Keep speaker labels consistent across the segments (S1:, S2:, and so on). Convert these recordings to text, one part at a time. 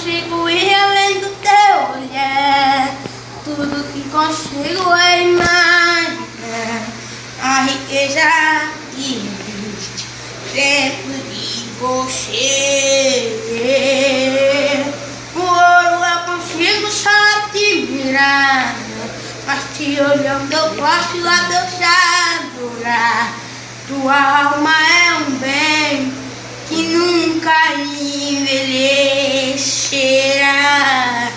S1: consigo ir além do teu olhar. Tudo que consigo é imaginar a riqueza que existe dentro de você. O ouro eu consigo só te mirar, mas te olhando eu posso adorar. Tua alma é um bem que nunca envelhecerá.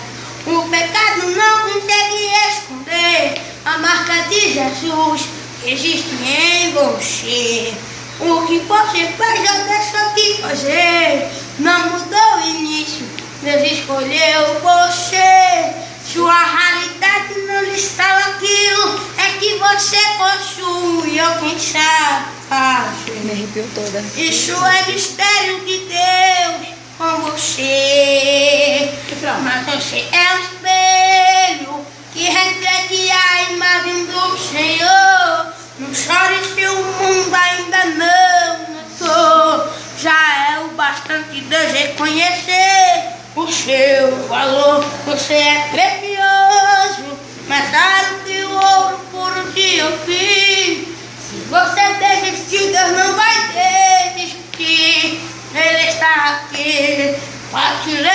S1: O pecado não consegue esconder a marca de Jesus que existe em você. O que você faz ou deixou de fazer não mudou o início, Deus escolheu você. Sua realidade não está naquilo é que você possui ou quem sabe fazer.
S2: Me arrepiou toda.
S1: Isso é mistério de Deus com você. Mas você é um espelho que reflete a imagem do Senhor. Não chore se o mundo ainda não notou. Já é o bastante Deus reconhecer o seu valor. Você é precioso, mais raro que o ouro puro que eu fiz. Se você desistiu, Deus não vai desistir. Ele está aqui para te levar.